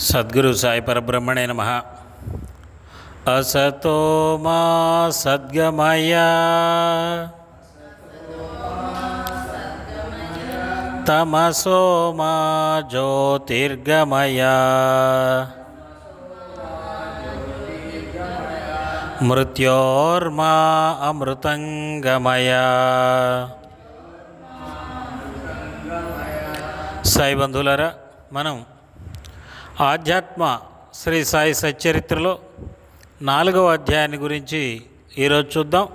సద్గురు సాయి పరబ్రహ్మణే నమః. అసతో మా సద్గమయ తమసో మా జ్యోతిర్గమయ మృత్యోర్మా అమృతంగమయ. సాయి బంధువులారా, మనం ఆధ్యాత్మ శ్రీ సాయి సచ్చరిత్రలో 4వ అధ్యాయాన్ని గురించి ఈరోజు చూద్దాం.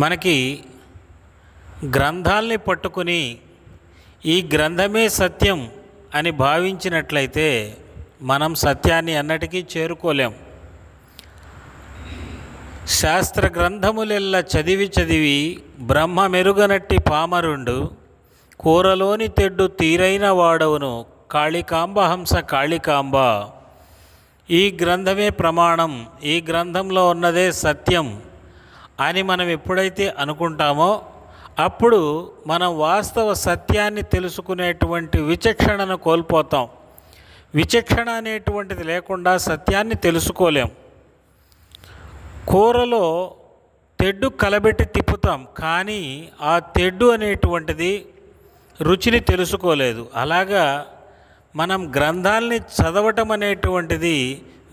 మనకి గ్రంథాల్ని పట్టుకుని ఈ గ్రంథమే సత్యం అని భావించినట్లయితే మనం సత్యాన్ని అన్నటికీ చేరుకోలేం. శాస్త్ర గ్రంథములెల్ల చదివి చదివి బ్రహ్మ మెరుగనట్టి పామరుండు కూరలోని తెడ్డు తీరైన వాడవును కాళికాంబ హంస కాళికాంబ. ఈ గ్రంథమే ప్రమాణం, ఈ గ్రంథంలో ఉన్నదే సత్యం అని మనం ఎప్పుడైతే అనుకుంటామో అప్పుడు మనం వాస్తవ సత్యాన్ని తెలుసుకునేటువంటి విచక్షణను కోల్పోతాం. విచక్షణ అనేటువంటిది లేకుండా సత్యాన్ని తెలుసుకోలేం. కూరలో తెడ్డు కలబెట్టి తిప్పుతాం, కానీ ఆ తెడ్డు అనేటువంటిది రుచిని తెలుసుకోలేదు. అలాగా మనం గ్రంథాలని చదవటం అనేటువంటిది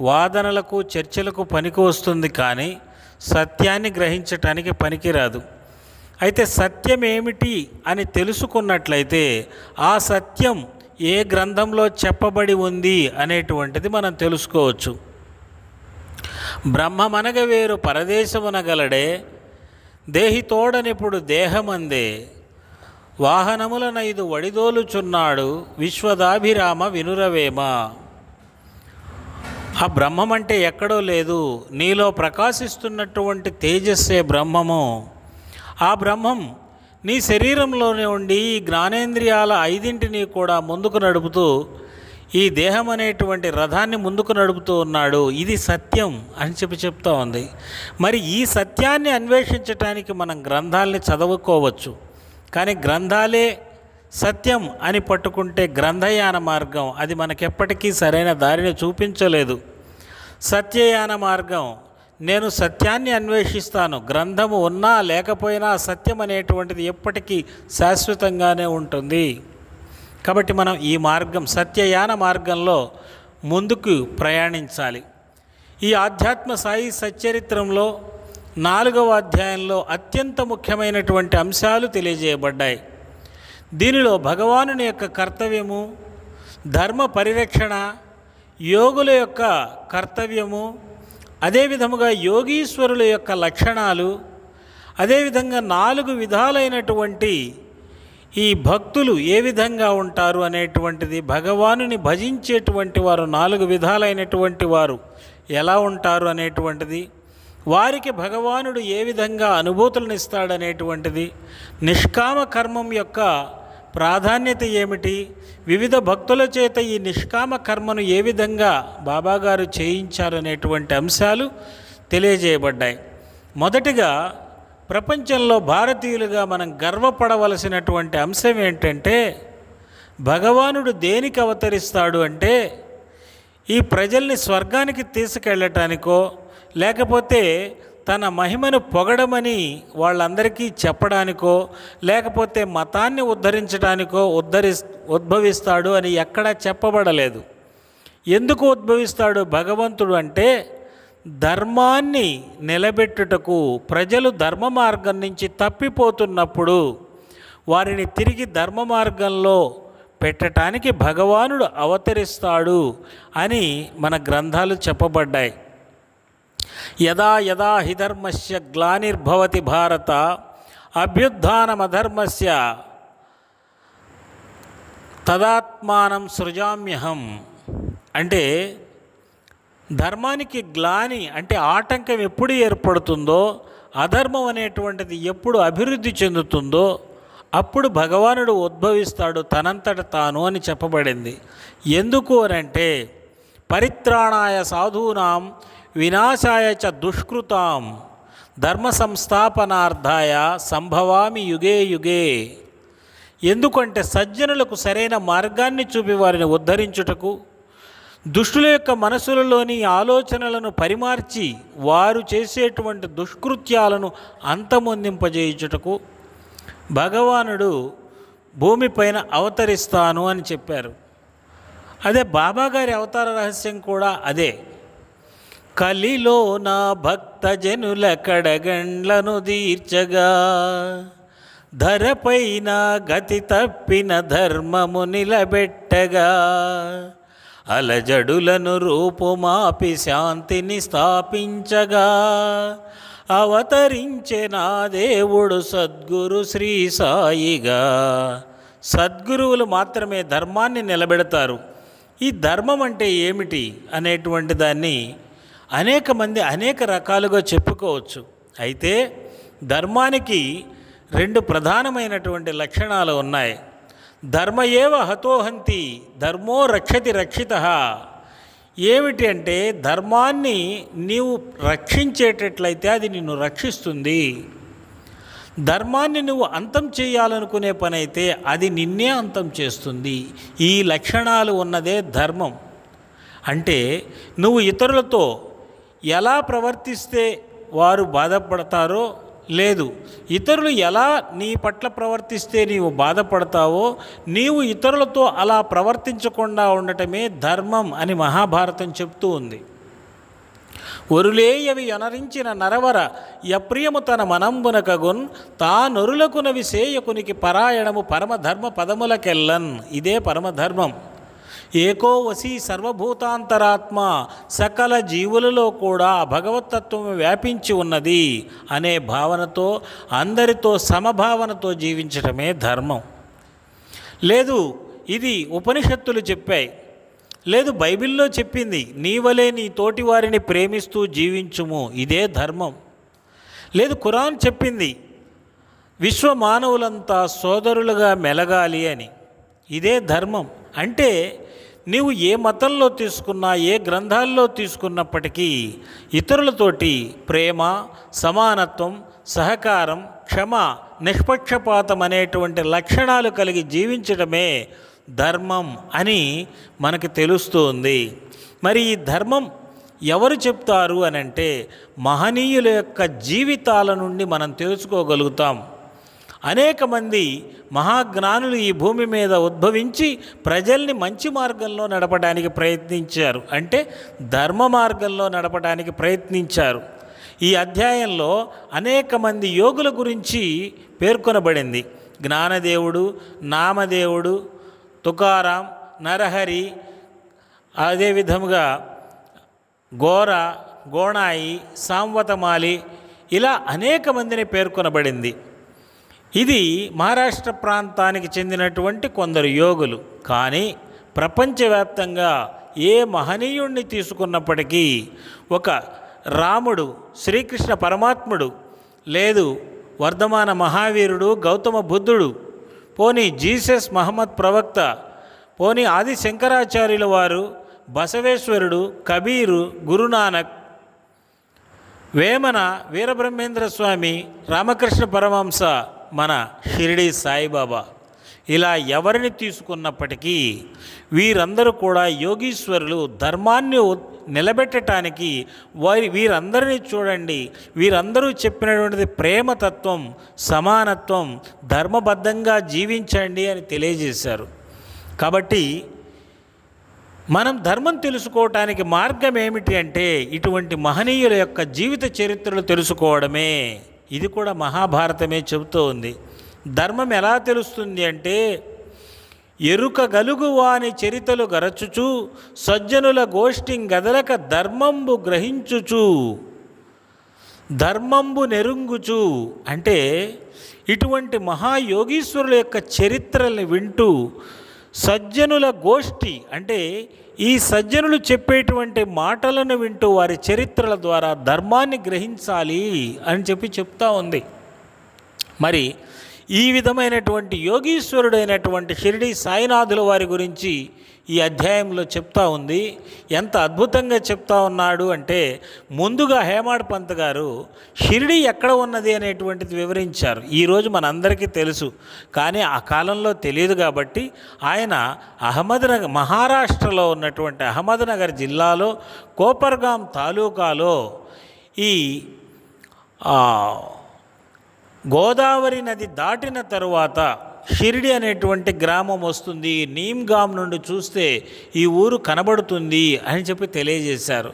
వాదనలకు చర్చలకు పనికి వస్తుంది, కానీ సత్యాన్ని గ్రహించటానికి పనికిరాదు. అయితే సత్యం ఏమిటి అని తెలుసుకున్నట్లయితే ఆ సత్యం ఏ గ్రంథంలో చెప్పబడి ఉంది అనేటువంటిది మనం తెలుసుకోవచ్చు. బ్రహ్మమనగ వేరు పరదేశమునగలడే దేహితోడనిప్పుడు దేహమందే వాహనములనైదు వడిదోలుచున్నాడు విశ్వదాభిరామ వినురవేమ. ఆ బ్రహ్మం అంటే ఎక్కడో లేదు, నీలో ప్రకాశిస్తున్నటువంటి తేజస్సే బ్రహ్మము. ఆ బ్రహ్మం నీ శరీరంలోనే ఉండి ఈ జ్ఞానేంద్రియాల 5ంటిని కూడా ముందుకు నడుపుతూ ఈ దేహం అనేటువంటి రథాన్ని ముందుకు నడుపుతూ ఉన్నాడు. ఇది సత్యం అని చెప్తా ఉంది. మరి ఈ సత్యాన్ని అన్వేషించటానికి మనం గ్రంథాలని చదువుకోవచ్చు, కానీ గ్రంథాలే సత్యం అని పట్టుకుంటే గ్రంథయాన మార్గం అది మనకెప్పటికీ సరైన దారిని చూపించలేదు. సత్యయాన మార్గం, నేను సత్యాన్ని అన్వేషిస్తాను, గ్రంథము ఉన్నా లేకపోయినా సత్యం అనేటువంటిది ఎప్పటికీ శాశ్వతంగానే ఉంటుంది. కాబట్టి మనం ఈ మార్గం సత్యయాన మార్గంలో ముందుకు ప్రయాణించాలి. ఈ ఆధ్యాత్మ సాయి సచ్చరిత్రంలో 4వ అధ్యాయంలో అత్యంత ముఖ్యమైనటువంటి అంశాలు తెలియజేయబడ్డాయి. దీనిలో భగవానుని యొక్క కర్తవ్యము, ధర్మ పరిరక్షణ, యోగుల యొక్క కర్తవ్యము, అదేవిధముగా యోగీశ్వరుల యొక్క లక్షణాలు, అదేవిధంగా 4 విధాలైనటువంటి ఈ భక్తులు ఏ విధంగా ఉంటారు అనేటువంటిది, భగవానుని భజించేటువంటి వారు 4 విధాలైనటువంటి వారు ఎలా ఉంటారు అనేటువంటిది, వారికి భగవానుడు ఏ విధంగా అనుభూతులను ఇస్తాడనేటువంటిది, నిష్కామ కర్మం యొక్క ప్రాధాన్యత ఏమిటి, వివిధ భక్తుల చేత ఈ నిష్కామ కర్మను ఏ విధంగా బాబాగారు చేయించారనేటువంటి అంశాలు తెలియజేయబడ్డాయి. మొదటిగా ప్రపంచంలో భారతీయులుగా మనం గర్వపడవలసినటువంటి అంశం ఏంటంటే, భగవానుడు దేనికి అవతరిస్తాడు అంటే ఈ ప్రజల్ని స్వర్గానికి తీసుకెళ్ళటానికో లేకపోతే తన మహిమను పొగడమని వాళ్ళందరికీ చెప్పడానికో లేకపోతే మతాన్ని ఉద్ధరించడానికో ఉద్భవిస్తాడు అని ఎక్కడా చెప్పబడలేదు. ఎందుకు ఉద్భవిస్తాడు భగవంతుడు అంటే, ధర్మాన్ని నిలబెట్టుటకు, ప్రజలు ధర్మ మార్గం నుంచి తప్పిపోతున్నప్పుడు వారిని తిరిగి ధర్మ మార్గంలో పెట్టడానికి భగవానుడు అవతరిస్తాడు అని మన గ్రంథాలు చెప్పబడ్డాయి. యదా యదా హి ధర్మస్య గ్లానిర్భవతి భారత అభ్యుత్థానమధర్మస్య తదాత్మానం సృజామ్యహం. అంటే ధర్మానికి గ్లాని అంటే ఆటంకం ఎప్పుడు ఏర్పడుతుందో, అధర్మం అనేటువంటిది ఎప్పుడు అభివృద్ధి చెందుతుందో అప్పుడు భగవానుడు ఉద్భవిస్తాడు తనంతట తాను అని చెప్పబడింది. ఎందుకు అనంటే, పరిత్రాణాయ సాధూనాం వినాశాయ చ దుష్కృతాం ధర్మ సంస్థాపనార్థాయ సంభవామి యుగే యుగే. ఎందుకంటే సజ్జనులకు సరైన మార్గాన్ని చూపి వారిని ఉద్ధరించుటకు, దుష్టుల యొక్క మనసులలోని ఆలోచనలను పరిమార్చి వారు చేసేటువంటి దుష్కృత్యాలను అంతమొందింపజేయుటకు భగవానుడు భూమిపైన అవతరిస్తాను అని చెప్పారు. అదే బాబాగారి అవతార రహస్యం కూడా అదే. కలిలో నా భక్తజనుల కడగండ్లను తీర్చగా, ధరపైన గతి తప్పిన ధర్మము నిలబెట్టగా, అలజడులను రూపుమాపి శాంతిని స్థాపించగా, అవతరించే నా దేవుడు సద్గురు శ్రీ సాయిగా. సద్గురువులు మాత్రమే ధర్మాన్ని నిలబెడతారు. ఈ ధర్మం అంటే ఏమిటి అనేటువంటి దాన్ని అనేక మంది అనేక రకాలుగా చెప్పుకోవచ్చు. అయితే ధర్మానికి రెండు ప్రధానమైనటువంటి లక్షణాలు ఉన్నాయి. ధర్మ ఏవ హతోహంతి, ధర్మో రక్షతి రక్షితః. ఏమిటి అంటే ధర్మాన్ని నీవు రక్షించేటట్లయితే అది నిన్ను రక్షిస్తుంది. ధర్మాన్ని నువ్వు అంతం చేయాలనుకునే పని అయితే అది నిన్నే అంతం చేస్తుంది. ఈ లక్షణాలు ఉన్నదే ధర్మం. అంటే నువ్వు ఇతరులతో ఎలా ప్రవర్తిస్తే వారు బాధపడతారో, లేదు ఇతరులు ఎలా నీ పట్ల ప్రవర్తిస్తే నీవు బాధపడతావో, నీవు ఇతరులతో అలా ప్రవర్తించకుండా ఉండటమే ధర్మం అని మహాభారతం చెప్తూ ఉంది. ఒరులేయవి యొనరించిన నరవర యప్రియము తన మనంబునకగున్, తానొరులకునవి సేయకునికి పరాయణము పరమధర్మ పదములకెల్లన్. ఇదే పరమధర్మం. ఏకో వసి సర్వభూతాంతరాత్మ, సకల జీవులలో కూడా భగవతత్వం వ్యాపించి ఉన్నది అనే భావనతో, అందరితో సమభావనతో జీవించటమే ధర్మం. లేదు ఇది ఉపనిషత్తులు చెప్పాయి, లేదు బైబిల్లో చెప్పింది, నీవలే నీ తోటి వారిని ప్రేమిస్తూ జీవించుము, ఇదే ధర్మం. లేదు ఖురాన్ చెప్పింది విశ్వ మానవులంతా సోదరులుగా మెలగాలి అని, ఇదే ధర్మం. అంటే నీవు ఏ మతంలో తీసుకున్నా, ఏ గ్రంథాల్లో తీసుకున్నప్పటికీ ఇతరులతోటి ప్రేమ, సమానత్వం, సహకారం, క్షమ, నిష్పక్షపాతం అనేటువంటి లక్షణాలు కలిగి జీవించడమే ధర్మం అని మనకు తెలుస్తుంది. మరి ఈ ధర్మం ఎవరు చెప్తారు అని అంటే మహనీయుల యొక్క జీవితాల నుండి మనం తెలుసుకోగలుగుతాం. అనేక మంది మహాజ్ఞానులు ఈ భూమి మీద ఉద్భవించి ప్రజల్ని మంచి మార్గంలో నడపడానికి ప్రయత్నించారు, అంటే ధర్మ మార్గంలో నడపడానికి ప్రయత్నించారు. ఈ అధ్యాయంలో అనేక మంది యోగుల గురించి పేర్కొనబడింది. జ్ఞానదేవుడు, నామదేవుడు, తుకారాం, నరహరి, అదేవిధముగా గోర, గోణాయి, సాంవతమాలి, ఇలా అనేక మందిని పేర్కొనబడింది. ఇది మహారాష్ట్ర ప్రాంతానికి చెందినటువంటి కొందరు యోగులు. కానీ ప్రపంచవ్యాప్తంగా ఏ మహనీయుణ్ణి తీసుకున్నప్పటికీ ఒక రాముడు, శ్రీకృష్ణ పరమాత్ముడు, లేదు వర్ధమాన మహావీరుడు గౌతమ బుద్ధుడు, పోనీ జీసస్ మహమ్మద్ ప్రవక్త, పోనీ ఆది శంకరాచార్యుల వారు, బసవేశ్వరుడు, కబీరు, గురునానక్, వేమన వీరబ్రహ్మేంద్ర స్వామి, రామకృష్ణ పరమహంస, మన షిరిడి సాయిబాబా, ఇలా ఎవరిని తీసుకున్నప్పటికీ వీరందరూ కూడా యోగీశ్వరులు. ధర్మాన్ని నిలబెట్టడానికి వీరందరినీ చూడండి, వీరందరూ చెప్పినటువంటిది ప్రేమతత్వం, సమానత్వం, ధర్మబద్ధంగా జీవించండి అని తెలియజేశారు. కాబట్టి మనం ధర్మం తెలుసుకోవటానికి మార్గం ఏమిటి అంటే ఇటువంటి మహనీయుల యొక్క జీవిత చరిత్రలు తెలుసుకోవడమే. ఇది కూడా మహాభారతమే చెబుతూ ఉంది. ధర్మం ఎలా తెలుస్తుంది అంటే ఎరుక గలుగు వాని చరితలు గరచుచు, సజ్జనుల గోష్ఠి గదలక ధర్మంబు గ్రహించుచు, ధర్మంబు నెరుంగుచు. అంటే ఇటువంటి మహాయోగీశ్వరుల యొక్క చరిత్రల్ని వింటూ, సజ్జనుల గోష్ఠి అంటే ఈ సజ్జనులు చెప్పేటువంటి మాటలను వింటూ వారి చరిత్రల ద్వారా ధర్మాన్ని గ్రహించాలి అని చెప్తా ఉంది. మరి ఈ విధమైనటువంటి యోగీశ్వరుడైనటువంటి షిరిడి సాయినాథుల వారి గురించి ఈ అధ్యాయంలో చెప్తా ఉంది. ఎంత అద్భుతంగా చెప్తా ఉన్నాడు అంటే, ముందుగా హేమాడ్ పంత్ గారు షిరిడి ఎక్కడ ఉన్నది అనేటువంటిది వివరించారు. ఈరోజు మనందరికీ తెలుసు, కానీ ఆ కాలంలో తెలియదు. కాబట్టి ఆయన అహ్మద్నగర్, మహారాష్ట్రలో ఉన్నటువంటి అహ్మద్నగర్ జిల్లాలో కోపర్గాం తాలూకాలో ఈ గోదావరి నది దాటిన తరువాత షిరిడి అనేటువంటి గ్రామం వస్తుంది. నీమ్గాం నుండి చూస్తే ఈ ఊరు కనబడుతుంది అని చెప్పి తెలియజేశారు.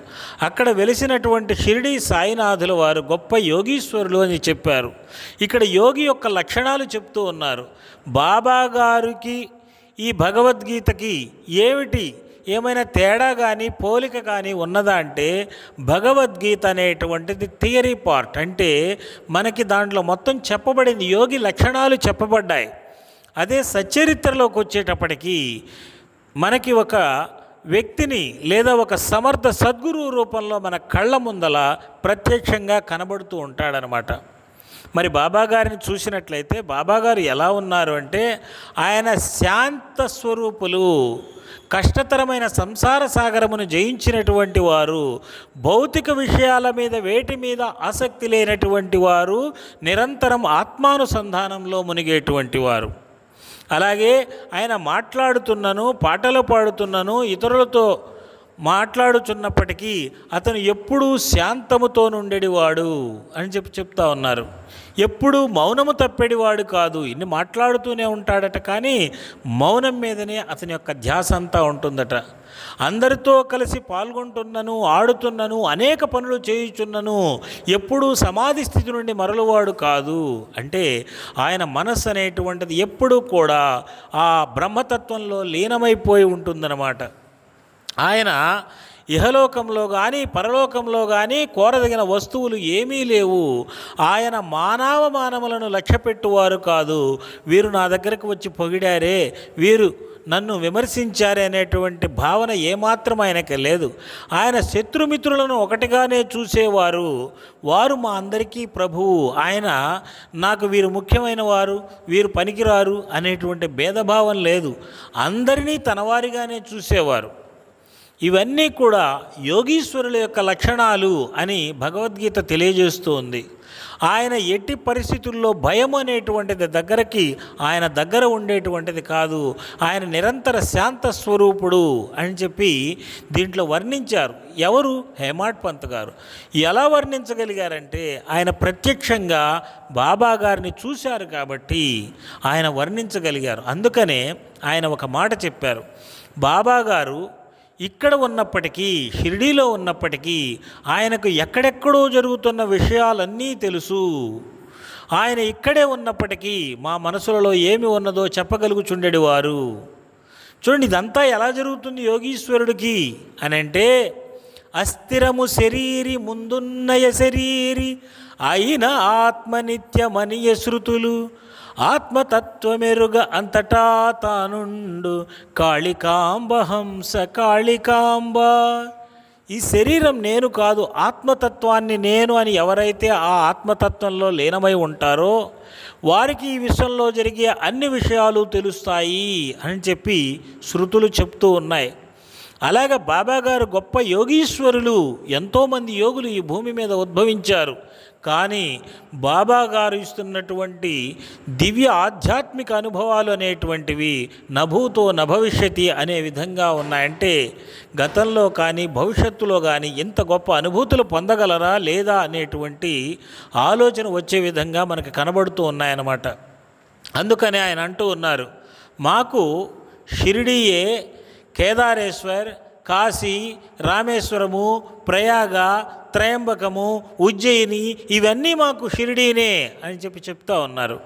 అక్కడ వెలిసినటువంటి షిరిడి సాయినాథుల వారు గొప్ప యోగీశ్వరులు అని చెప్పారు. ఇక్కడ యోగి యొక్క లక్షణాలు చెప్తూ ఉన్నారు. బాబా గారికి ఈ భగవద్గీతకి ఏమైనా తేడా కానీ పోలిక కానీ ఉన్నదా అంటే, భగవద్గీత అనేటువంటిది థియరీ పార్ట్. అంటే మనకి దాంట్లో మొత్తం చెప్పబడింది, యోగి లక్షణాలు చెప్పబడ్డాయి. అదే సచ్చరిత్రలోకి వచ్చేటప్పటికీ మనకి ఒక వ్యక్తిని లేదా ఒక సమర్థ సద్గురువు రూపంలో మన కళ్ళ ముందల ప్రత్యక్షంగా కనబడుతూ ఉంటాడనమాట. మరి బాబాగారిని చూసినట్లయితే బాబాగారు ఎలా ఉన్నారు అంటే, ఆయన శాంత స్వరూపులు, కష్టతరమైన సంసార సాగరమును జయించినటువంటి వారు, భౌతిక విషయాల మీద వేటి మీద ఆసక్తి లేనటువంటి వారు, నిరంతరం ఆత్మానుసంధానంలో మునిగేటువంటి వారు. అలాగే ఆయన మాట్లాడుతున్నను, పాటలు పాడుతున్నను, ఇతరులతో మాట్లాడుచున్నప్పటికీ అతను ఎప్పుడూ శాంతముతో నుండేవాడు అని చెప్తా ఉన్నారు. ఎప్పుడూ మౌనము తప్పేడివాడు కాదు. ఇన్ని మాట్లాడుతూనే ఉంటాడట, కానీ మౌనం మీదనే అతని యొక్క ధ్యాస అంతా ఉంటుందట. అందరితో కలిసి పాల్గొంటున్నను, ఆడుతున్నను, అనేక పనులు చేయుచున్నను, ఎప్పుడూ సమాధి స్థితి నుండి మరలువాడు కాదు. అంటే ఆయన మనస్సు అనేటువంటిది ఎప్పుడూ కూడా ఆ బ్రహ్మతత్వంలో లీనమైపోయి ఉంటుందన్నమాట. ఆయన ఇహలోకంలో కానీ పరలోకంలో కానీ కోరదగిన వస్తువులు ఏమీ లేవు. ఆయన మానవులను లక్ష్యపెట్టువారు కాదు. వీరు నా దగ్గరకు వచ్చి పొగిడారే, వీరు నన్ను విమర్శించారే అనేటువంటి భావన ఏమాత్రం ఆయనకి లేదు. ఆయన శత్రుమిత్రులను ఒకటిగానే చూసేవారు. వారు మా అందరికీ ప్రభువు. ఆయన నాకు వీరు ముఖ్యమైన వారు, వీరు పనికిరారు అనేటువంటి భేదభావం లేదు. అందరినీ తనవారిగానే చూసేవారు. ఇవన్నీ కూడా యోగీశ్వరుల యొక్క లక్షణాలు అని భగవద్గీత తెలియజేస్తూ ఉంది. ఆయన ఎట్టి పరిస్థితుల్లో భయం అనేటువంటిది ఆయన దగ్గర ఉండేటువంటిది కాదు. ఆయన నిరంతర శాంత స్వరూపుడు అని చెప్పి దీంట్లో వర్ణించారు. ఎవరు? హేమాడ్ పంత్ గారు. ఎలా వర్ణించగలిగారంటే, ఆయన ప్రత్యక్షంగా బాబా గారిని చూశారు కాబట్టి ఆయన వర్ణించగలిగారు. అందుకనే ఆయన ఒక మాట చెప్పారు. బాబా గారు ఇక్కడ ఉన్నప్పటికీ, షిరిడీలో ఉన్నప్పటికీ ఆయనకు ఎక్కడెక్కడో జరుగుతున్న విషయాలన్నీ తెలుసు. ఆయన ఇక్కడే ఉన్నప్పటికీ మా మనసులలో ఏమి ఉన్నదో చెప్పగలుగుచుండేవారు. చూడండి, ఇదంతా ఎలా జరుగుతుంది యోగీశ్వరుడికి అని అంటే, అస్థిరము శరీరి ముందున్నయ శరీరి అయిన ఆత్మనిత్యమనియ శృతులు, ఆత్మతత్వమెరుగ అంతటా తానుండు కాళికాంబ హంస కాళికాంబ. ఈ శరీరం నేను కాదు, ఆత్మతత్వాన్ని నేను అని ఎవరైతే ఆ ఆత్మతత్వంలో లీనమై ఉంటారో వారికి ఈ విశ్వంలో జరిగే అన్ని విషయాలు తెలుస్తాయి అని చెప్పి శృతులు చెప్తూ ఉన్నాయి. అలాగే బాబాగారు గొప్ప యోగీశ్వరులు. ఎంతోమంది యోగులు ఈ భూమి మీద ఉద్భవించారు. కానీ బాబాగారు ఇస్తున్నటువంటి దివ్య ఆధ్యాత్మిక అనుభవాలు అనేటువంటివి నభూతో నభవిష్యతి అనే విధంగా ఉన్నాయంటే, గతంలో కానీ భవిష్యత్తులో కానీ ఇంత గొప్ప అనుభూతులు పొందగలరా లేదా అనేటువంటి ఆలోచన వచ్చే విధంగా మనకు కనబడుతూ ఉన్నాయన్నమాట. అందుకని ఆయన అంటూ ఉన్నారు, మాకు షిరిడీయే కేదారేశ్వర్, కాశీ, రామేశ్వరము, ప్రయాగ, త్రయంబకము, ఉజ్జయిని ఇవన్నీ మాకు షిరిడీనే అని చెప్తా ఉన్నారు.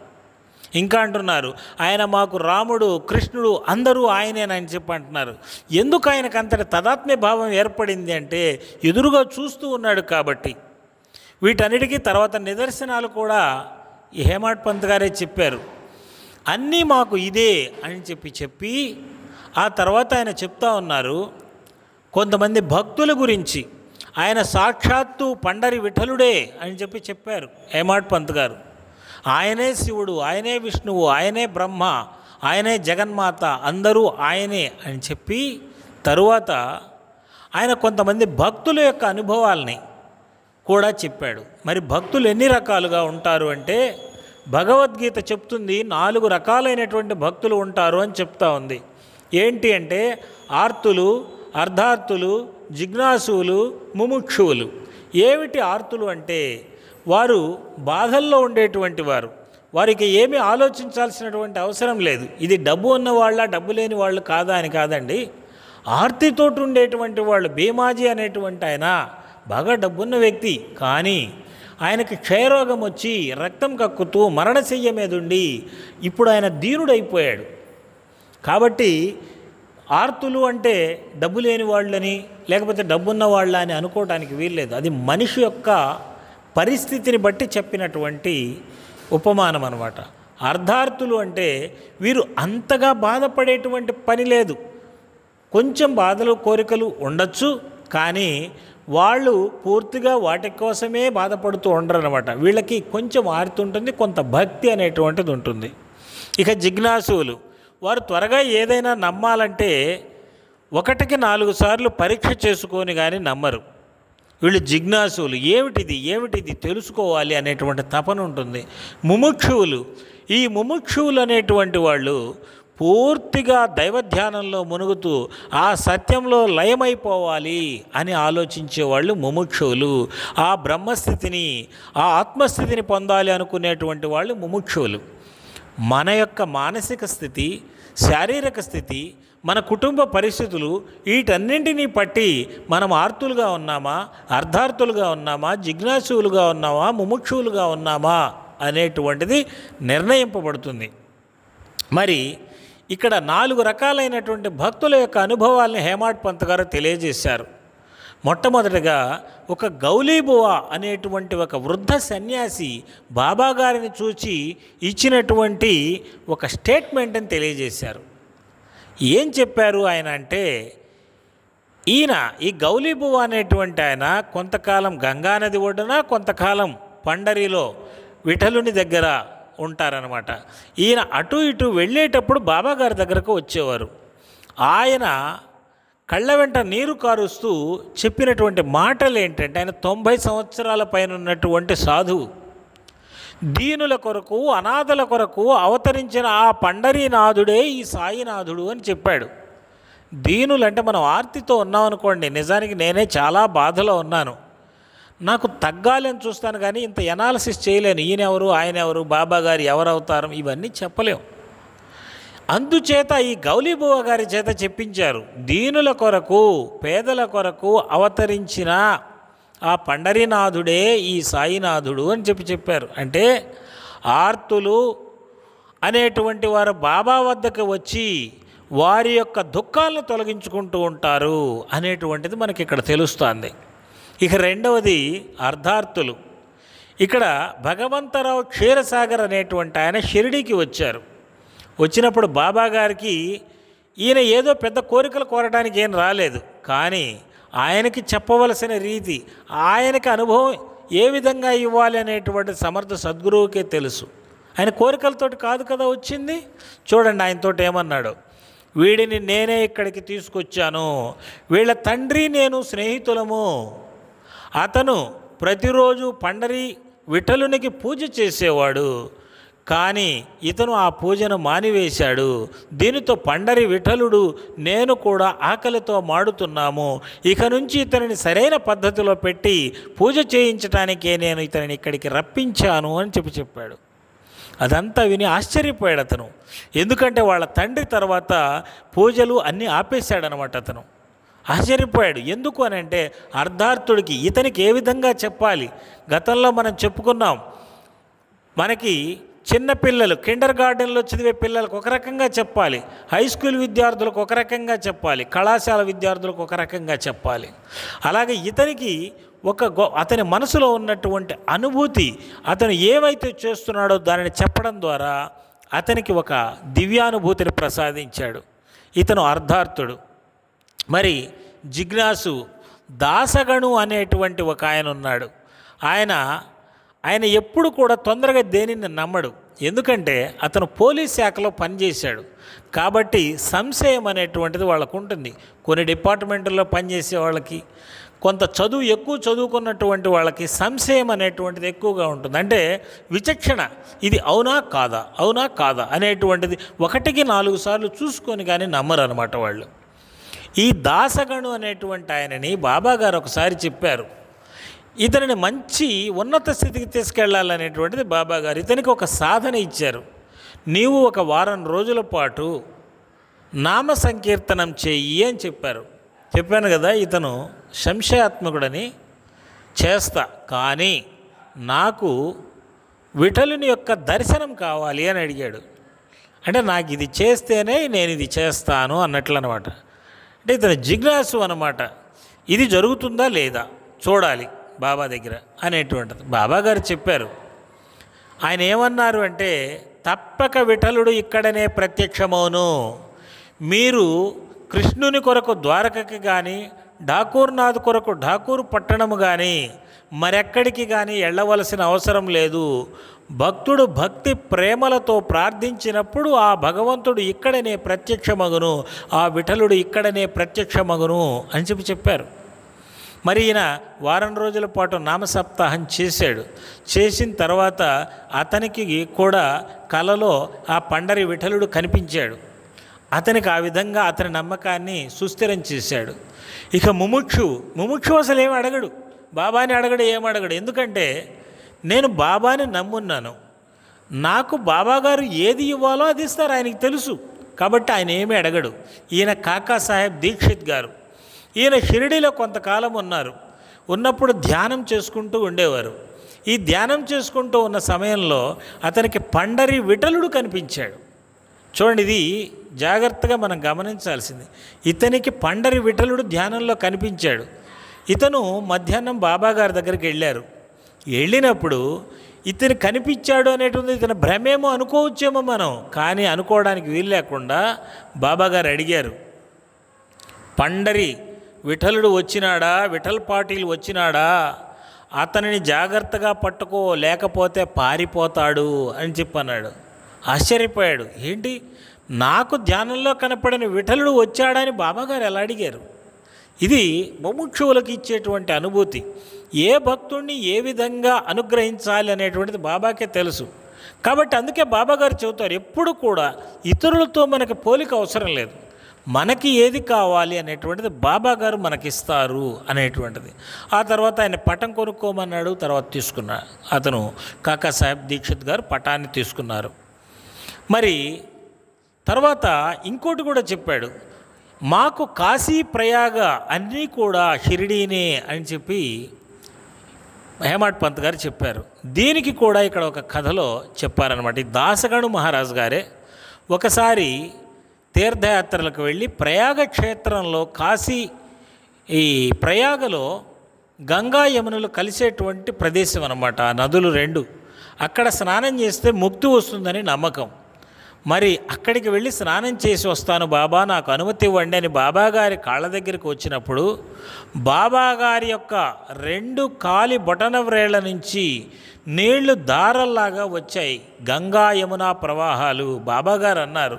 ఇంకా అంటున్నారు, ఆయన మాకు రాముడు, కృష్ణుడు అందరూ ఆయనేనని చెప్పి అంటున్నారు. ఎందుకు ఆయనకు అంతటి తదాత్మ్య భావం ఏర్పడింది అంటే, ఎదురుగా చూస్తూ ఉన్నాడు కాబట్టి. వీటన్నిటికీ తర్వాత నిదర్శనాలు కూడా ఈ హేమాడ్ పంత్ గారే చెప్పారు. అన్నీ మాకు ఇదే అని చెప్పి ఆ తర్వాత ఆయన చెప్తా ఉన్నారు, కొంతమంది భక్తుల గురించి. ఆయన సాక్షాత్తు పండరి విఠలుడే అని చెప్పారు హేమాడ్ పంత్ గారు. ఆయనే శివుడు, ఆయనే విష్ణువు, ఆయనే బ్రహ్మ, ఆయనే జగన్మాత, అందరూ ఆయనే అని చెప్పి తరువాత ఆయన కొంతమంది భక్తుల యొక్క అనుభవాల్ని కూడా చెప్పాడు. మరి భక్తులు ఎన్ని రకాలుగా ఉంటారు అంటే భగవద్గీత చెప్తుంది 4 రకాలైనటువంటి భక్తులు ఉంటారు అని చెప్తా ఉంది. ఏంటి అంటే ఆర్తులు, అర్ధార్థులు, జిజ్ఞాసువులు, ముముక్షువులు. ఏమిటి ఆర్తులు అంటే వారు బాధల్లో ఉండేటువంటి వారు, వారికి ఏమీ ఆలోచించాల్సినటువంటి అవసరం లేదు. ఇది డబ్బు ఉన్న వాళ్ళ డబ్బు లేని వాళ్ళు కాదా అని కాదండి. ఆర్తితోటి ఉండేటువంటి వాళ్ళు. భీమాజీ అనేటువంటి ఆయన బాగా డబ్బున్న వ్యక్తి, కానీ ఆయనకి క్షయరోగం వచ్చి రక్తం కక్కుతూ మరణశయ్య మీద ఉండి ఇప్పుడు ఆయన దీనుడైపోయాడు. కాబట్టి ఆర్తులు అంటే డబ్బు లేని వాళ్ళని లేకపోతే డబ్బున్న వాళ్ళ అని అనుకోవడానికి వీల్లేదు. అది మనిషి యొక్క పరిస్థితిని బట్టి చెప్పినటువంటి ఉపమానం అన్నమాట. అర్ధార్థులు అంటే వీరు అంతగా బాధపడేటువంటి పని లేదు, కొంచెం బాధలు కోరికలు ఉండొచ్చు, కానీ వాళ్ళు పూర్తిగా వాటి కోసమే బాధపడుతూ ఉండరు అన్నమాట. వీళ్ళకి కొంచెం ఆర్తి ఉంటుంది, కొంత భక్తి అనేటువంటిది ఉంటుంది. ఇక జిజ్ఞాసువులు, వారు త్వరగా ఏదైనా నమ్మాలంటే 1కి 4 సార్లు పరీక్ష చేసుకొని కానీ నమ్మరు. వీళ్ళు జిజ్ఞాసువులు. ఏమిటిది తెలుసుకోవాలి అనేటువంటి తపన ఉంటుంది. ముముక్షువులు, ఈ ముముక్షువులు అనేటువంటి వాళ్ళు పూర్తిగా దైవధ్యానంలో మునుగుతూ ఆ సత్యంలో లయమైపోవాలి అని ఆలోచించేవాళ్ళు ముముక్షువులు. ఆ బ్రహ్మస్థితిని, ఆ ఆత్మస్థితిని పొందాలి అనుకునేటువంటి వాళ్ళు ముముక్షువులు. మన యొక్క మానసిక స్థితి, శారీరక స్థితి, మన కుటుంబ పరిస్థితులు, వీటన్నింటినీ పట్టి మనం ఆర్తులుగా ఉన్నామా, అర్ధార్థులుగా ఉన్నామా, జిజ్ఞాసువులుగా ఉన్నామా, ముముక్షువులుగా ఉన్నామా అనేటువంటిది నిర్ణయింపబడుతుంది. మరి ఇక్కడ 4 రకాలైనటువంటి భక్తుల యొక్క అనుభవాల్ని హేమాడ్ పంత్ గారు తెలియజేశారు. మొట్టమొదటిగా ఒక గౌలీబువ అనేటువంటి ఒక వృద్ధ సన్యాసి బాబాగారిని చూచి ఇచ్చినటువంటి ఒక స్టేట్మెంట్ని తెలియజేశారు. ఏం చెప్పారు ఆయన అంటే, ఈ గౌలీబువ అనేటువంటి ఆయన కొంతకాలం గంగానది ఒడ్డున, కొంతకాలం పండరిలో విఠలుని దగ్గర ఉంటారనమాట. ఈయన అటు ఇటు వెళ్ళేటప్పుడు బాబాగారి దగ్గరకు వచ్చేవారు. ఆయన కళ్ళ వెంట నీరు కారుస్తూ చెప్పినటువంటి మాటలు ఏంటంటే, ఆయన 90 సంవత్సరాల పైన ఉన్నటువంటి సాధువు. దీనుల కొరకు, అనాథల కొరకు అవతరించిన ఆ పండరీనాథుడే ఈ సాయినాథుడు అని చెప్పాడు. దీనులంటే మనం ఆర్తితో ఉన్నామనుకోండి, నిజానికి నేనే చాలా బాధలో ఉన్నాను, నాకు తగ్గాలి అని చూస్తాను, కానీ ఇంత ఎనాలిసిస్ చేయలేను. ఈయనెవరు, ఆయన ఎవరు, బాబాగారు ఎవరవుతారు, ఇవన్నీ చెప్పలేము. అందుచేత ఈ గౌలీబువ గారి చేత చెప్పించారు, దీనుల కొరకు, పేదల కొరకు అవతరించిన ఆ పండరీనాథుడే ఈ సాయినాథుడు అని చెప్పారు. అంటే ఆర్తులు అనేటువంటి వారు బాబా వద్దకు వచ్చి వారి యొక్క దుఃఖాలను తొలగించుకుంటూ ఉంటారు అనేటువంటిది మనకి ఇక్కడ తెలుస్తుంది. ఇక రెండవది అర్ధార్థులు. ఇక్కడ భగవంతరావు క్షీరసాగర్ అనేటువంటి ఆయన షిరిడీకి వచ్చారు. వచ్చినప్పుడు బాబా గారికి ఈయన ఏదో పెద్ద కోరికలు కోరడానికి ఏం రాలేదు, కానీ ఆయనకి చెప్పవలసిన రీతి, ఆయనకి అనుభవం ఏ విధంగా ఇవ్వాలి అనేటువంటి సమర్థ సద్గురువుకే తెలుసు. ఆయన కోరికలతోటి కాదు కదా వచ్చింది. చూడండి ఆయనతోటి ఏమన్నాడు, వీడిని నేనే ఇక్కడికి తీసుకొచ్చాను, వీళ్ళ తండ్రి నేను స్నేహితులము, అతను ప్రతిరోజు పండరి విఠలునికి పూజ చేసేవాడు, కానీ ఇతను ఆ పూజను మానివేశాడు. దీనితో పండరి విఠలుడు నేను కూడా ఆకలితో మాడుతున్నాము. ఇక నుంచి ఇతనిని సరైన పద్ధతిలో పెట్టి పూజ చేయించడానికే నేను ఇతనిని ఇక్కడికి రప్పించాను అని చెప్పాడు. అదంతా విని ఆశ్చర్యపోయాడు అతను. ఎందుకంటే వాళ్ళ తండ్రి తర్వాత పూజలు అన్నీ ఆపేశాడనమాట. అతను ఆశ్చర్యపోయాడు. ఎందుకు అని అంటే అర్ధార్థుడికి ఇతనికి ఏ విధంగా చెప్పాలి. గతంలో మనం చెప్పుకున్నాం, మనకి చిన్నపిల్లలు కిండర్ గార్డెన్లో చదివే పిల్లలకు ఒక రకంగా చెప్పాలి, హై స్కూల్ విద్యార్థులకు ఒక రకంగా చెప్పాలి, కళాశాల విద్యార్థులకు ఒక రకంగా చెప్పాలి. అలాగే ఇతనికి అతని మనసులో ఉన్నటువంటి అనుభూతి, అతను ఏవైతే చేస్తున్నాడో దానిని చెప్పడం ద్వారా అతనికి ఒక దివ్యానుభూతిని ప్రసాదించాడు. ఇతను అర్ధార్థుడు. మరి జిజ్ఞాసు దాసగణు అనేటువంటి ఒక ఆయన ఉన్నాడు. ఆయన ఎప్పుడు కూడా తొందరగా దేనిని నమ్మడు. ఎందుకంటే అతను పోలీస్ శాఖలో పనిచేశాడు కాబట్టి సంశయం అనేటువంటిది వాళ్ళకు ఉంటుంది. కొన్ని డిపార్ట్మెంట్లో పనిచేసే వాళ్ళకి, కొంత చదువు ఎక్కువ చదువుకున్నటువంటి వాళ్ళకి సంశయం అనేటువంటిది ఎక్కువగా ఉంటుంది. అంటే విచక్షణ, ఇది అవునా కాదా, అవునా కాదా అనేటువంటిది 1-4 సార్లు చూసుకొని కానీ నమ్మరు అనమాట వాళ్ళు. ఈ దాసగణు అనేటువంటి ఆయనని బాబాగారు ఒకసారి చెప్పారు, ఇతనిని మంచి ఉన్నత స్థితికి తీసుకెళ్లాలనేటువంటిది బాబాగారు ఇతనికి ఒక సాధన ఇచ్చారు. నీవు ఒక వారం రోజుల పాటు నామ సంకీర్తనం చెయ్యి అని చెప్పారు. చెప్పాను కదా, ఇతను సంశయాత్మకుడని. చేస్తా, కానీ నాకు విఠలుని యొక్క దర్శనం కావాలి అని అడిగాడు. అంటే నాకు ఇది చేస్తేనే నేను ఇది చేస్తాను అన్నట్లు అనమాట. అంటే ఇతను జిజ్ఞాసు అనమాట, ఇది జరుగుతుందా లేదా చూడాలి బాబా దగ్గర అనేటువంటిది. బాబాగారు చెప్పారు. ఆయన ఏమన్నారు అంటే, తప్పక విఠలుడు ఇక్కడనే ప్రత్యక్షమవును. మీరు కృష్ణుని కొరకు ద్వారకకి కానీ, ఠాకూర్నాథ్ కొరకు ఠాకూర్ పట్టణము కానీ మరెక్కడికి కానీ వెళ్ళవలసిన అవసరం లేదు. భక్తుడు భక్తి ప్రేమలతో ప్రార్థించినప్పుడు ఆ భగవంతుడు ఇక్కడనే ప్రత్యక్షమగును, ఆ విఠలుడు ఇక్కడనే ప్రత్యక్షమగును అని చెప్పారు. మరి ఈయన వారం రోజుల పాటు నామసప్తాహం చేశాడు. చేసిన తర్వాత అతనికి కూడా కలలో ఆ పండరి విఠలుడు కనిపించాడు. అతనికి ఆ విధంగా అతని నమ్మకాన్ని సుస్థిరం చేశాడు. ఇక ముముక్షు అసలు ఏమి అడగడు, బాబాని అడగడు, ఏమడగడు. ఎందుకంటే నేను బాబాని నమ్మున్నాను, నాకు బాబాగారు ఏది ఇవ్వాలో అది ఇస్తారు, ఆయనకి తెలుసు. కాబట్టి ఆయన ఏమీ అడగడు. ఈయన కాకా సాహెబ్ దీక్షిత్ గారు, ఈయన షిరిడీలో కొంతకాలం ఉన్నప్పుడు ధ్యానం చేసుకుంటూ ఉండేవారు. ఈ ధ్యానం చేసుకుంటూ ఉన్న సమయంలో అతనికి పండరి విఠలుడు కనిపించాడు. చూడండి, ఇది జాగ్రత్తగా మనం గమనించాల్సింది. ఇతనికి పండరి విఠలుడు ధ్యానంలో కనిపించాడు. ఇతను మధ్యాహ్నం బాబాగారి దగ్గరికి వెళ్ళారు. వెళ్ళినప్పుడు ఇతను కనిపించాడు అనేటువంటి ఇతను భ్రమేమో అనుకోవచ్చేమో మనం, కానీ అనుకోవడానికి వీలు లేకుండా బాబాగారు అడిగారు, పండరి విఠలుడు వచ్చినాడా, విఠల్ పాటిల్ వచ్చినాడా, అతనిని జాగ్రత్తగా పట్టుకో లేకపోతే పారిపోతాడు అని చెప్పన్నాడు. ఆశ్చర్యపోయాడు, ఏంటి నాకు ధ్యానంలో కనపడిన విఠలుడు వచ్చాడని బాబాగారు ఎలా అడిగారు? ఇది ముముక్షువులకు ఇచ్చేటువంటి అనుభూతి. ఏ భక్తుడిని ఏ విధంగా అనుగ్రహించాలి అనేటువంటిది బాబాకే తెలుసు. కాబట్టి అందుకే బాబాగారు చెబుతారు, ఎప్పుడు కూడా ఇతరులతో మనకి పోలిక అవసరం లేదు, మనకి ఏది కావాలి అనేటువంటిది బాబాగారు మనకిస్తారు అనేటువంటిది. ఆ తర్వాత ఆయన పటం కొనుక్కోమన్నాడు, తర్వాత తీసుకున్నారు. అతను కాకా సాహెబ్ దీక్షిత్ గారు పటాన్ని తీసుకున్నారు. మరి తర్వాత ఇంకోటి కూడా చెప్పాడు, మాకు కాశీ ప్రయాగ అన్నీ కూడా షిరిడీనే అని చెప్పి హేమాడ్ పంత్ గారు చెప్పారు. దీనికి కూడా ఇక్కడ ఒక కథలో చెప్పారనమాట. ఈ దాసగణు మహారాజు గారే ఒకసారి తీర్థయాత్రలకు వెళ్ళి ప్రయాగ క్షేత్రంలో కాశీ, ఈ ప్రయాగలో గంగా యమునలు కలిసేటువంటి ప్రదేశం అన్నమాట. ఆ నదులు రెండు, అక్కడ స్నానం చేస్తే ముక్తి వస్తుందని నమ్మకం. మరి అక్కడికి వెళ్ళి స్నానం చేసి వస్తాను బాబా, నాకు అనుమతి ఇవ్వండి అని బాబాగారి కాళ్ళ దగ్గరికి వచ్చినప్పుడు బాబాగారి యొక్క 2 కాలి బొటన వ్రేళ్ల నుంచి నీళ్లు దారల్లాగా వచ్చాయి, గంగా యమునా ప్రవాహాలు. బాబాగారు అన్నారు,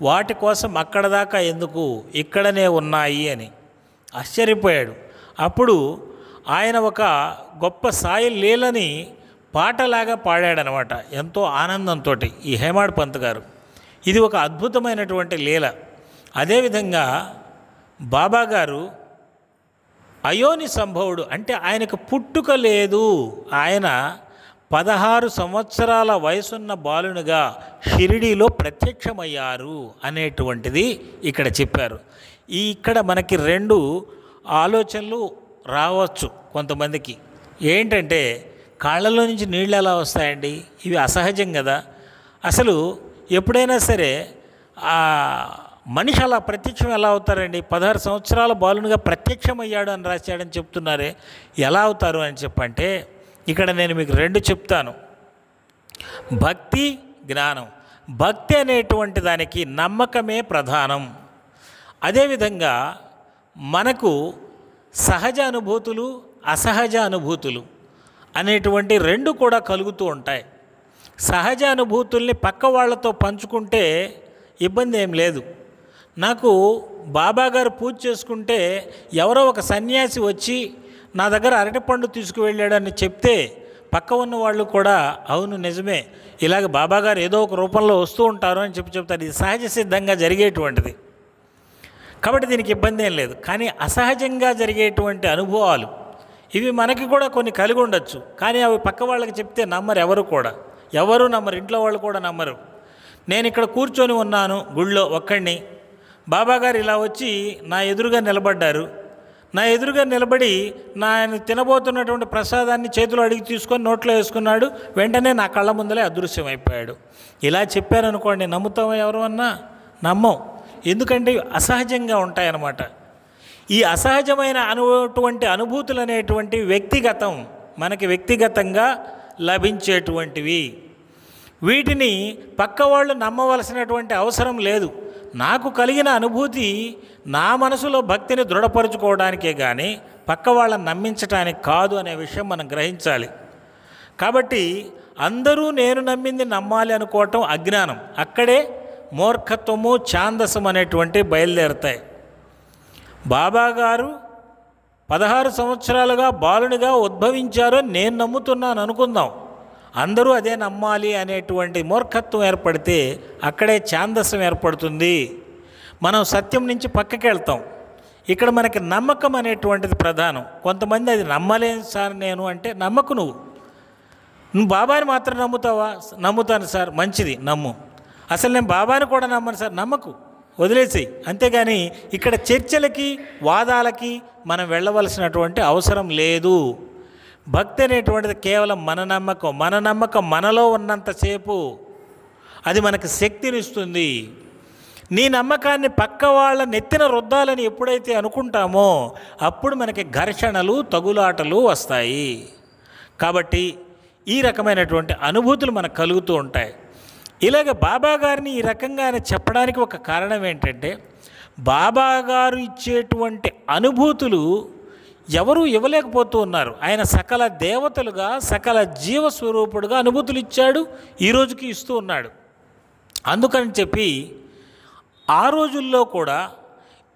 వాటి కోసం అక్కడ దాకా ఎందుకు, ఇక్కడనే ఉన్నాయి అని. ఆశ్చర్యపోయాడు. అప్పుడు ఆయన ఒక గొప్ప సాయి లీలని పాటలాగా పాడాడనమాట, ఎంతో ఆనందంతో ఈ హేమాడ్ పంత్ గారు. ఇది ఒక అద్భుతమైనటువంటి లీల. అదేవిధంగా బాబాగారు అయోని సంభవుడు, అంటే ఆయనకు పుట్టుక లేదు, ఆయన 16 సంవత్సరాల వయసున్న బాలునిగా షిరిడీలో ప్రత్యక్షమయ్యారు అనేటువంటిది ఇక్కడ చెప్పారు. ఇక్కడ మనకి 2 ఆలోచనలు రావచ్చు కొంతమందికి. ఏంటంటే, కాళ్ళలో నుంచి నీళ్ళు ఎలా వస్తాయండి, ఇవి అసహజం కదా. అసలు ఎప్పుడైనా సరే మనిషి అలా ప్రత్యక్షం ఎలా అవుతారండి? 16 సంవత్సరాల బాలునిగా ప్రత్యక్షమయ్యాడు అని రాశాడని చెప్తున్నారే, ఎలా అవుతారు అని చెప్పంటే ఇక్కడ నేను మీకు 2 చెప్తాను. భక్తి, జ్ఞానం. భక్తి అనేటువంటి దానికి నమ్మకమే ప్రధానం. అదేవిధంగా మనకు సహజ అనుభూతులు, అసహజ అనుభూతులు అనేటువంటి 2 కూడా కలుగుతూ ఉంటాయి. సహజ అనుభూతుల్ని పక్క వాళ్ళతో పంచుకుంటే ఇబ్బంది ఏం లేదు. నాకు బాబాగారు పూజ చేసుకుంటే ఎవరో ఒక సన్యాసి వచ్చి నా దగ్గర అరటిపండు తీసుకువెళ్ళాడని చెప్తే పక్క ఉన్న వాళ్ళు కూడా అవును నిజమే, ఇలాగ బాబాగారు ఏదో ఒక రూపంలో వస్తూ ఉంటారు అని చెప్తారు. ఇది సహజ సిద్ధంగా జరిగేటువంటిది కాబట్టి దీనికి ఇబ్బంది ఏం లేదు. కానీ అసహజంగా జరిగేటువంటి అనుభవాలు ఇవి మనకి కూడా కొన్ని కలిగి ఉండొచ్చు, కానీ అవి పక్క వాళ్ళకి చెప్తే నమ్మరు, ఎవరు నమ్మరు, ఇంట్లో వాళ్ళు కూడా నమ్మరు. నేను ఇక్కడ కూర్చొని ఉన్నాను గుళ్ళో ఒక్కడిని, బాబాగారు ఇలా వచ్చి నా ఎదురుగా నిలబడ్డారు, నా ఎదురుగా నిలబడి ఆయన తినబోతున్నటువంటి ప్రసాదాన్ని చేతిలో అడిగి తీసుకొని నోట్లో వేసుకున్నాడు, వెంటనే నా కళ్ళ ముందలే అదృశ్యమైపోయాడు. ఇలా చెప్పారనుకోండి, నమ్ముతామో ఎవరన్నా? నమ్మం. ఎందుకంటే అసహజంగా ఉంటాయన్నమాట. ఈ అసహజమైన అటువంటి అనుభూతులు అనేటువంటి వ్యక్తిగతం, మనకి వ్యక్తిగతంగా లభించేటువంటివి. వీటిని పక్క వాళ్ళు నమ్మవలసినటువంటి అవసరం లేదు. నాకు కలిగిన అనుభూతి నా మనసులో భక్తిని దృఢపరుచుకోవడానికే కానీ పక్క వాళ్ళని నమ్మించడానికి కాదు అనే విషయం మనం గ్రహించాలి. కాబట్టి అందరూ నేను నమ్మింది నమ్మాలి అనుకోవటం అజ్ఞానం. అక్కడే మూర్ఖత్వము, ఛాందసం అనేటువంటి బయలుదేరుతాయి. బాబాగారు 16 సంవత్సరాలుగా బాలునిగా ఉద్భవించారు నేను నమ్ముతున్నాను అనుకుందాం, అందరూ అదే నమ్మాలి అనేటువంటి మూర్ఖత్వం ఏర్పడితే అక్కడే ఛాందసం ఏర్పడుతుంది. మనం సత్యం నుంచి పక్కకి వెళ్తాం. ఇక్కడ మనకి నమ్మకం అనేటువంటిది ప్రధానం. కొంతమంది అది నమ్మలేను సార్ నేను అంటే, నమ్మకు నువ్వు బాబాని మాత్రం నమ్ముతావా? నమ్ముతాను సార్, మంచిది, నమ్ము. అసలు నేను బాబాని కూడా నమ్మను సార్, నమ్మకు, వదిలేసి. అంతేగాని ఇక్కడ చర్చలకి వాదాలకి మనం వెళ్ళవలసినటువంటి అవసరం లేదు. భక్తి అనేటువంటిది కేవలం మన నమ్మకం మనలో ఉన్నంతసేపు అది మనకు శక్తినిస్తుంది. నీ నమ్మకాన్ని పక్క వాళ్ళ నెత్తిన రుద్దాలని ఎప్పుడైతే అనుకుంటామో అప్పుడు మనకి ఘర్షణలు, తగులాటలు వస్తాయి. కాబట్టి ఈ రకమైనటువంటి అనుభూతులు మనకు కలుగుతూ ఉంటాయి. ఇలాగ బాబాగారిని ఈ రకంగా ఆయన చెప్పడానికి ఒక కారణం ఏంటంటే, బాబాగారు ఇచ్చేటువంటి అనుభూతులు ఎవరూ ఇవ్వలేకపోతూ ఉన్నారు. ఆయన సకల దేవతలుగా, సకల జీవస్వరూపుడుగా అనుభూతులు ఇచ్చాడు, ఈ రోజుకి ఇస్తూ ఉన్నాడు. అందుకని చెప్పి ఆ రోజుల్లో కూడా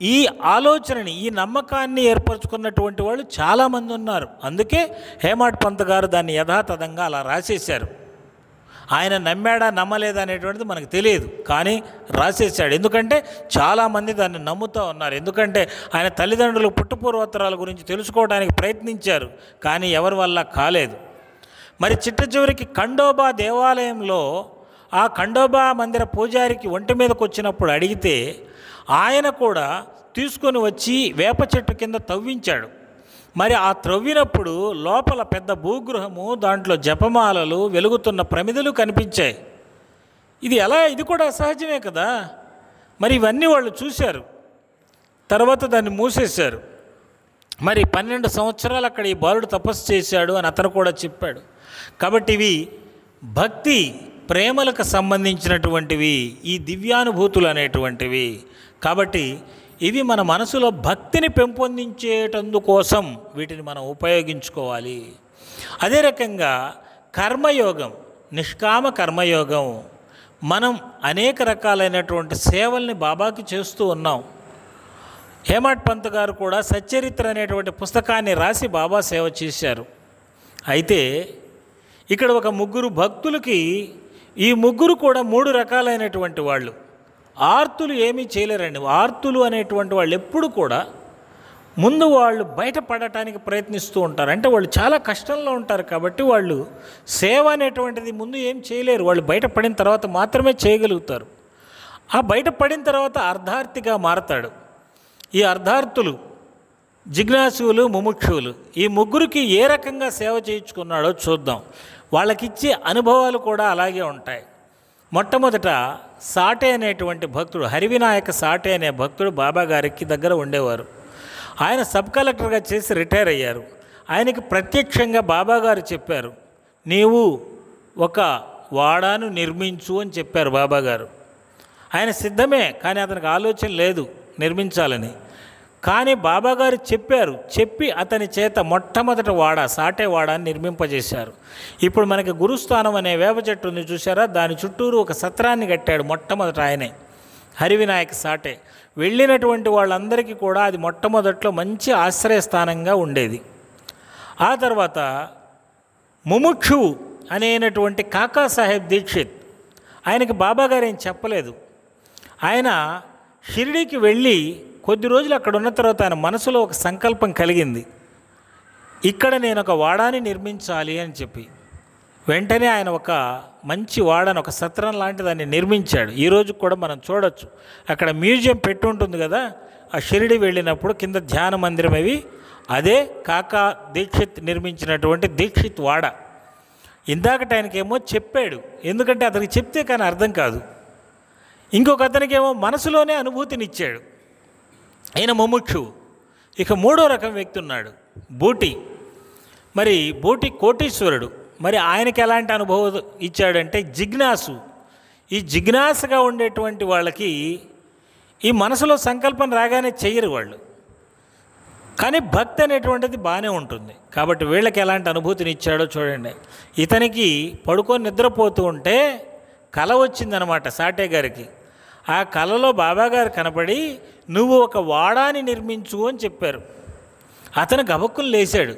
ఈ ఆలోచనని, ఈ నమ్మకాన్ని ఏర్పరచుకున్నటువంటి వాళ్ళు చాలామంది ఉన్నారు. అందుకే హేమాడ్ పంత్ గారు దాన్ని యథాతథంగా అలా రాసేశారు. ఆయన నమ్మాడా నమ్మలేదా అనేటువంటిది మనకు తెలియదు, కానీ రాసేసాడు. ఎందుకంటే చాలామంది దాన్ని నమ్ముతూ ఉన్నారు. ఎందుకంటే ఆయన తల్లిదండ్రులు పుట్టుపూర్వోత్తరాల గురించి తెలుసుకోవడానికి ప్రయత్నించారు, కానీ ఎవరి వల్ల కాలేదు. మరి చిట్ట చివరికి ఖండోబా దేవాలయంలో ఆ ఖండోబా మందిర పూజారికి ఒంటి మీదకి వచ్చినప్పుడు అడిగితే ఆయన కూడా తీసుకొని వచ్చి వేప చెట్టు కింద తవ్వించాడు. మరి ఆ త్రవ్వినప్పుడు లోపల పెద్ద భూగృహము, దాంట్లో జపమాలలు, వెలుగుతున్న ప్రమిదలు కనిపించాయి. ఇది కూడా అసహజమే కదా. మరి ఇవన్నీ వాళ్ళు చూశారు, తర్వాత దాన్ని మూసేశారు. మరి 12 సంవత్సరాలు అక్కడ ఈ బాలుడు తపస్సు చేశాడు అని అతను కూడా చెప్పాడు. కాబట్టి ఇవి భక్తి ప్రేమలకు సంబంధించినటువంటివి, ఈ దివ్యానుభూతులు అనేటువంటివి. కాబట్టి ఇవి మన మనసులో భక్తిని పెంపొందించేటందుకోసం వీటిని మనం ఉపయోగించుకోవాలి. అదే రకంగా కర్మయోగం, నిష్కామ కర్మయోగం, మనం అనేక రకాలైనటువంటి సేవల్ని బాబాకి చేస్తూ ఉన్నాం. హేమాడ్ పంత్ గారు కూడా సచ్చరిత్ర అనేటువంటి పుస్తకాన్ని రాసి బాబా సేవ చేశారు. అయితే ఇక్కడ ఒక 3 భక్తులకి, ఈ 3 కూడా 3 రకాలైనటువంటి వాళ్ళు. ఆర్తులు ఏమీ చేయలేరండి. ఆర్తులు అనేటువంటి వాళ్ళు ఎప్పుడు కూడా ముందు వాళ్ళు బయటపడటానికి ప్రయత్నిస్తూ ఉంటారు. అంటే వాళ్ళు చాలా కష్టంలో ఉంటారు కాబట్టి వాళ్ళు సేవ అనేటువంటిది ముందు ఏం చేయలేరు. వాళ్ళు బయటపడిన తర్వాత మాత్రమే చేయగలుగుతారు. ఆ బయటపడిన తర్వాత అర్ధార్థిగా మారతాడు. ఈ అర్ధార్థులు, జిజ్ఞాసువులు, ముముక్షువులు, ఈ 3కి ఏ రకంగా సేవ చేయించుకున్నాడో చూద్దాం. వాళ్ళకిచ్చే అనుభవాలు కూడా అలాగే ఉంటాయి. మొట్టమొదట సాటే అనేటువంటి భక్తుడు, హరివినాయక సాటే అనే భక్తుడు బాబా గారికి దగ్గర ఉండేవారు. ఆయన సబ్ కలెక్టర్గా చేసి రిటైర్ అయ్యారు. ఆయనకి ప్రత్యక్షంగా బాబాగారు చెప్పారు, నీవు ఒక వాడాను నిర్మించు అని చెప్పారు బాబాగారు. ఆయన సిద్ధమే, కానీ అతనికి ఆలోచన లేదు నిర్మించాలని. కానీ బాబాగారు చెప్పి అతని చేత మొట్టమొదట సాటే వాడాన్ని నిర్మింపజేశారు. ఇప్పుడు మనకి గురుస్థానం అనే వేప చెట్టు ఉంది చూసారా, దాని చుట్టూరు ఒక సత్రాన్ని కట్టాడు మొట్టమొదట ఆయనే, హరివినాయక సాటే. వెళ్ళినటువంటి వాళ్ళందరికీ కూడా అది మొట్టమొదట్లో మంచి ఆశ్రయస్థానంగా ఉండేది. ఆ తర్వాత ముముక్షువు అనేటువంటి కాకాసాహెబ్ దీక్షిత్, ఆయనకి బాబాగారు ఏం చెప్పలేదు. ఆయన షిరిడీకి వెళ్ళి కొద్ది రోజులు అక్కడ ఉన్న తర్వాత ఆయన మనసులో ఒక సంకల్పం కలిగింది, ఇక్కడ నేను ఒక వాడాని నిర్మించాలి అని చెప్పి. వెంటనే ఆయన ఒక మంచి వాడని, ఒక సత్రం లాంటి దాన్ని నిర్మించాడు. ఈరోజు కూడా మనం చూడొచ్చు, అక్కడ మ్యూజియం పెట్టి ఉంటుంది కదా, ఆ షిరిడి వెళ్ళినప్పుడు కింద ధ్యాన మందిరం అవి, అదే కాకా దీక్షిత్ నిర్మించినటువంటి దీక్షిత్ వాడ. ఇందాకట ఆయనకేమో చెప్పాడు, ఎందుకంటే అతనికి చెప్తే కానీ అర్థం కాదు. ఇంకొక అతనికేమో మనసులోనే అనుభూతినిచ్చాడు, ఆయన ముముక్షు. ఇక మూడో రకం వ్యక్తి ఉన్నాడు, బూటి. మరి బూటి కోటీశ్వరుడు. మరి ఆయనకి ఎలాంటి అనుభవం ఇచ్చాడంటే జిజ్ఞాసు. ఈ జిజ్ఞాసగా ఉండేటువంటి వాళ్ళకి ఈ మనసులో సంకల్పం రాగానే చెయ్యరు వాళ్ళు, కానీ భక్తి అనేటువంటిది బాగానే ఉంటుంది. కాబట్టి వీళ్ళకి ఎలాంటి అనుభూతిని ఇచ్చాడో చూడండి. ఇతనికి పడుకొని నిద్రపోతూ ఉంటే కల వచ్చిందనమాట సాటే గారికి. ఆ కలలో బాబాగారు కనపడి నువ్వు ఒక వాడాని నిర్మించు అని చెప్పారు. అతను గబక్కులు లేచాడు,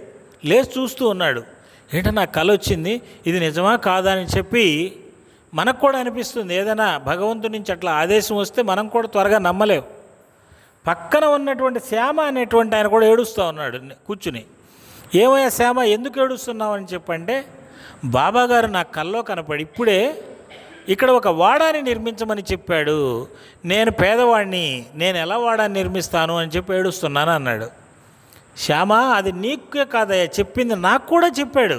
లేచి చూస్తూ ఉన్నాడు, ఏంటో నాకు కల వచ్చింది, ఇది నిజమా కాదా అని చెప్పి. మనకు కూడా అనిపిస్తుంది, ఏదైనా భగవంతుడి నుంచి అట్లా ఆదేశం వస్తే మనం కూడా త్వరగా నమ్మలేవు. పక్కన ఉన్నటువంటి శ్యామ అనేటువంటి ఆయన కూడా ఏడుస్తూ ఉన్నాడు కూర్చుని. ఏమయ్యా శ్యామ, ఎందుకు ఏడుస్తున్నావు అని చెప్పంటే, బాబాగారు నా కల్లో కనపడి ఇప్పుడే ఇక్కడ ఒక వాడాని నిర్మించమని చెప్పాడు, నేను పేదవాడిని, నేను ఎలా వాడాన్ని నిర్మిస్తాను అని చెప్పి ఏడుస్తున్నాను అన్నాడు. శ్యామ, అది నీకే కాదయ్యా చెప్పింది, నాకు కూడా చెప్పాడు.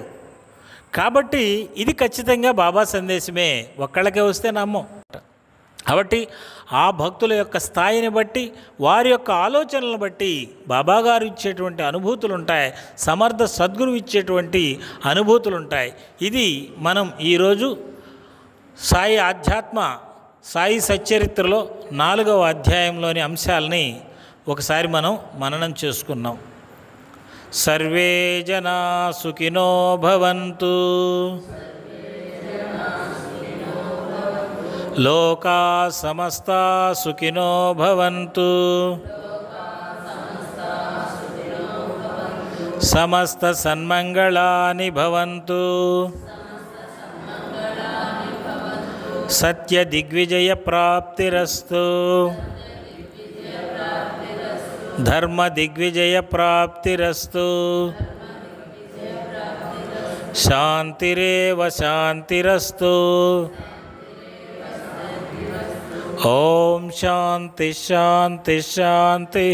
కాబట్టి ఇది ఖచ్చితంగా బాబా సందేశమే, ఒక్కళ్ళకే వస్తే నమ్మం. కాబట్టి ఆ భక్తుల యొక్క స్థాయిని బట్టి, వారి యొక్క ఆలోచనలను బట్టి బాబాగారు ఇచ్చేటువంటి అనుభూతులు ఉంటాయి, సమర్థ సద్గురు ఇచ్చేటువంటి అనుభూతులు ఉంటాయి. ఇది మనం ఈరోజు సాయి ఆధ్యాత్మ సాయి సచ్చరిత్రలో 4వ అధ్యాయంలోని అంశాలని ఒకసారి మనం మననం చేసుకున్నాం. సర్వే జనా సుఖినో భవంతు, లోకా సమస్తా సుఖినో భవంతు, సమస్త సన్మంగళాని భవంతు, సత్య దిగ్విజయ ప్రాప్తిరస్తు, ధర్మ దిగ్విజయ ప్రాప్తిరస్తు, శాంతిరేవ శాంతిరస్తు. ఓం శాంతి శాంతి శాంతి.